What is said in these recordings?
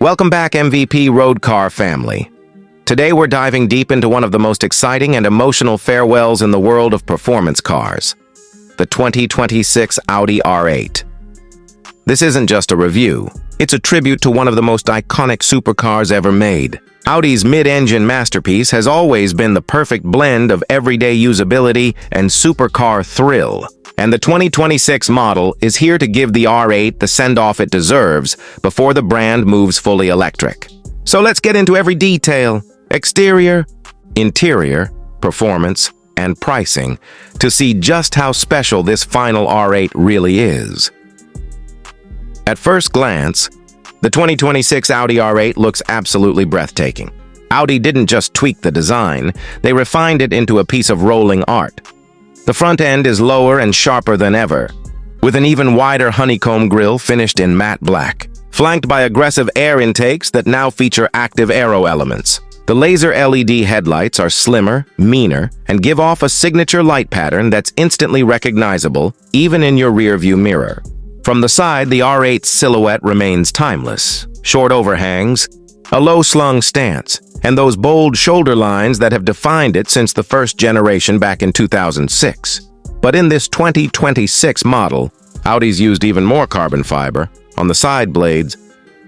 Welcome back, MVP road car family. Today we're diving deep into one of the most exciting and emotional farewells in the world of performance cars, the 2026 Audi R8. This isn't just a review, it's a tribute to one of the most iconic supercars ever made. Audi's mid-engine masterpiece has always been the perfect blend of everyday usability and supercar thrill. And the 2026 model is here to give the R8 the send-off it deserves before the brand moves fully electric. So let's get into every detail, exterior, interior, performance, and pricing to see just how special this final R8 really is. At first glance, the 2026 Audi R8 looks absolutely breathtaking. Audi didn't just tweak the design, they refined it into a piece of rolling art. The front end is lower and sharper than ever, with an even wider honeycomb grille finished in matte black, flanked by aggressive air intakes that now feature active aero elements. The laser LED headlights are slimmer, meaner, and give off a signature light pattern that's instantly recognizable, even in your rearview mirror. From the side, the R8's silhouette remains timeless. Short overhangs, a low-slung stance, and those bold shoulder lines that have defined it since the first generation back in 2006. But in this 2026 model, Audi's used even more carbon fiber on the side blades,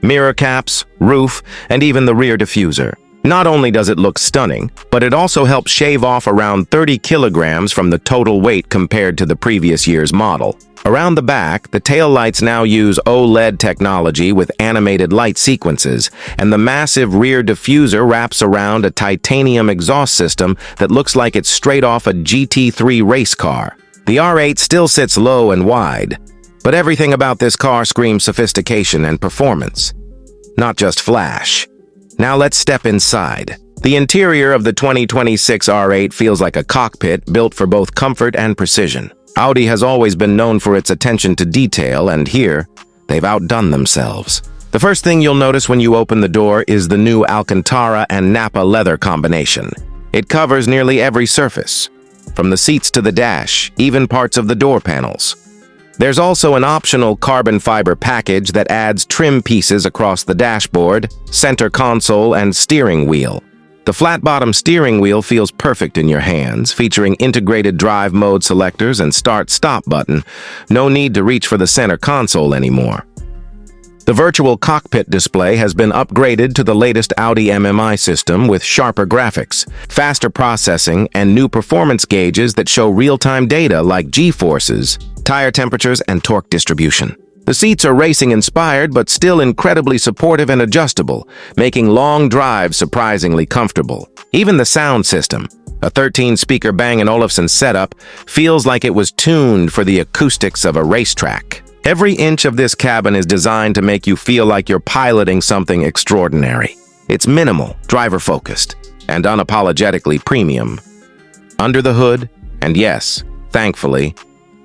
mirror caps, roof, and even the rear diffuser. Not only does it look stunning, but it also helps shave off around 30 kilograms from the total weight compared to the previous year's model. Around the back, the taillights now use OLED technology with animated light sequences, and the massive rear diffuser wraps around a titanium exhaust system that looks like it's straight off a GT3 race car. The R8 still sits low and wide, but everything about this car screams sophistication and performance, not just flash. Now let's step inside. The interior of the 2026 R8 feels like a cockpit built for both comfort and precision. Audi has always been known for its attention to detail, and here, they've outdone themselves. The first thing you'll notice when you open the door is the new Alcantara and Nappa leather combination. It covers nearly every surface, from the seats to the dash, even parts of the door panels. There's also an optional carbon fiber package that adds trim pieces across the dashboard, center console, and steering wheel. The flat-bottom steering wheel feels perfect in your hands, featuring integrated drive mode selectors and start-stop button. No need to reach for the center console anymore. The virtual cockpit display has been upgraded to the latest Audi MMI system with sharper graphics, faster processing, and new performance gauges that show real-time data like G-forces, tire temperatures, and torque distribution. The seats are racing-inspired but still incredibly supportive and adjustable, making long drives surprisingly comfortable. Even the sound system, a 13-speaker Bang & Olufsen setup, feels like it was tuned for the acoustics of a racetrack. Every inch of this cabin is designed to make you feel like you're piloting something extraordinary. It's minimal, driver-focused, and unapologetically premium. Under the hood, and yes, thankfully,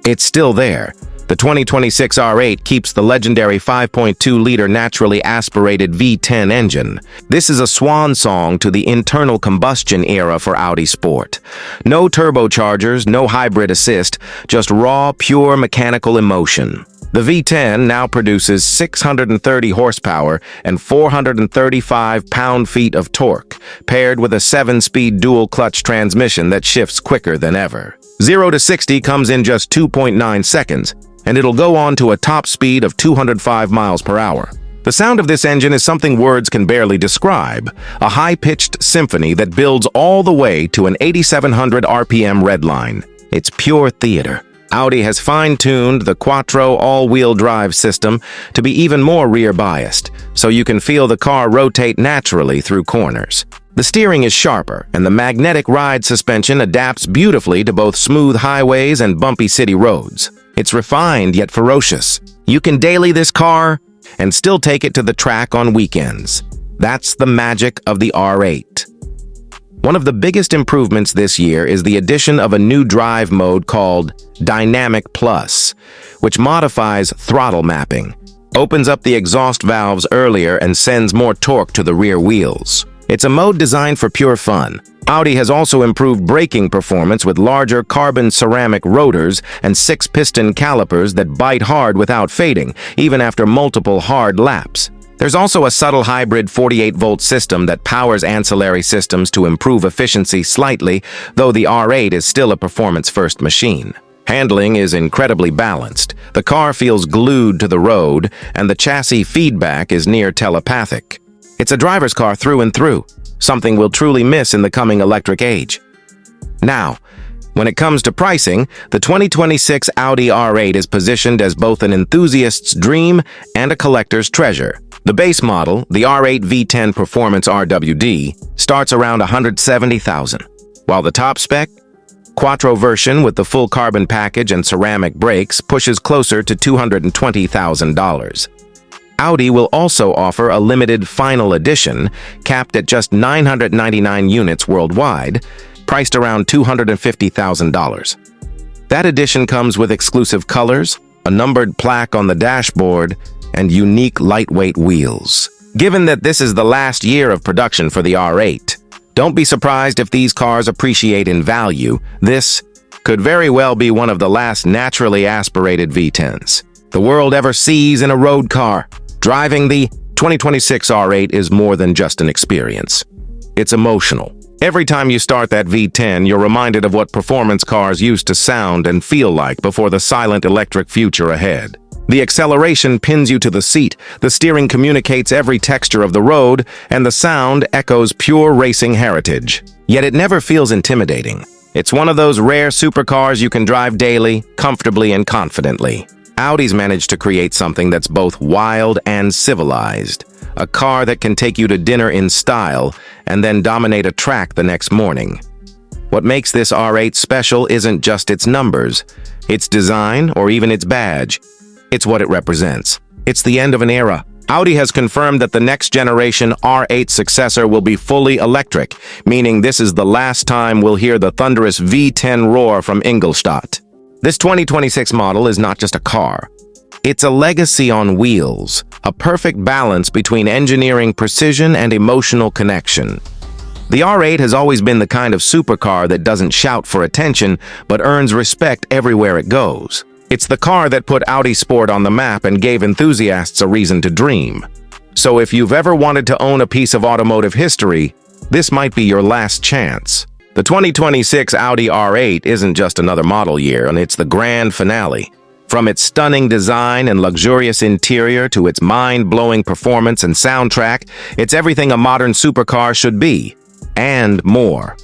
it's still there. The 2026 R8 keeps the legendary 5.2-liter naturally aspirated V10 engine. This is a swan song to the internal combustion era for Audi Sport. No turbochargers, no hybrid assist, just raw, pure mechanical emotion. The V10 now produces 630 horsepower and 435 pound-feet of torque, paired with a 7-speed dual-clutch transmission that shifts quicker than ever. 0 to 60 comes in just 2.9 seconds, and it'll go on to a top speed of 205 miles per hour. The sound of this engine is something words can barely describe, a high-pitched symphony that builds all the way to an 8,700 RPM redline. It's pure theater. Audi has fine-tuned the Quattro all-wheel drive system to be even more rear-biased, so you can feel the car rotate naturally through corners. The steering is sharper, and the magnetic ride suspension adapts beautifully to both smooth highways and bumpy city roads. It's refined yet ferocious. You can daily this car and still take it to the track on weekends. That's the magic of the R8. One of the biggest improvements this year is the addition of a new drive mode called Dynamic Plus, which modifies throttle mapping, opens up the exhaust valves earlier, and sends more torque to the rear wheels. It's a mode designed for pure fun. Audi has also improved braking performance with larger carbon ceramic rotors and 6-piston calipers that bite hard without fading, even after multiple hard laps. There's also a subtle hybrid 48-volt system that powers ancillary systems to improve efficiency slightly, though the R8 is still a performance-first machine. Handling is incredibly balanced. The car feels glued to the road, and the chassis feedback is near telepathic. It's a driver's car through and through, something we'll truly miss in the coming electric age. Now, when it comes to pricing, the 2026 Audi R8 is positioned as both an enthusiast's dream and a collector's treasure. The base model, the R8 V10 Performance RWD, starts around $170,000, while the top spec, Quattro version with the full carbon package and ceramic brakes, pushes closer to $220,000. Audi will also offer a limited final edition, capped at just 999 units worldwide, priced around $250,000. That edition comes with exclusive colors, a numbered plaque on the dashboard, and unique lightweight wheels. Given that this is the last year of production for the R8, don't be surprised if these cars appreciate in value. This could very well be one of the last naturally aspirated V10s the world ever sees in a road car. Driving the 2026 R8 is more than just an experience. It's emotional. Every time you start that V10, you're reminded of what performance cars used to sound and feel like before the silent electric future ahead. The acceleration pins you to the seat, the steering communicates every texture of the road, and the sound echoes pure racing heritage. Yet it never feels intimidating. It's one of those rare supercars you can drive daily, comfortably and confidently. Audi's managed to create something that's both wild and civilized. A car that can take you to dinner in style and then dominate a track the next morning. What makes this R8 special isn't just its numbers, its design, or even its badge. It's what it represents. It's the end of an era. Audi has confirmed that the next generation R8 successor will be fully electric, meaning this is the last time we'll hear the thunderous V10 roar from Ingolstadt. This 2026 model is not just a car. It's a legacy on wheels, a perfect balance between engineering precision and emotional connection. The R8 has always been the kind of supercar that doesn't shout for attention, but earns respect everywhere it goes. It's the car that put Audi Sport on the map and gave enthusiasts a reason to dream. So if you've ever wanted to own a piece of automotive history, this might be your last chance. The 2026 Audi R8 isn't just another model year, and it's the grand finale. From its stunning design and luxurious interior to its mind-blowing performance and soundtrack, it's everything a modern supercar should be, and more.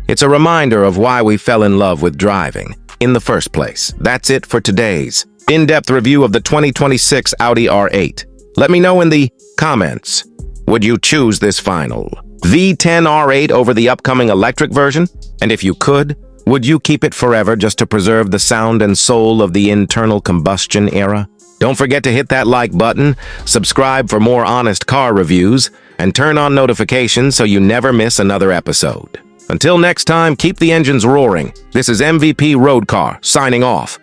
It's a reminder of why we fell in love with driving in the first place. That's it for today's in-depth review of the 2026 Audi R8. Let me know in the comments, would you choose this final V10 R8 over the upcoming electric version? And if you could, would you keep it forever just to preserve the sound and soul of the internal combustion era? Don't forget to hit that like button, subscribe for more honest car reviews, and turn on notifications so you never miss another episode. Until next time, keep the engines roaring. This is MVP Road Car, signing off.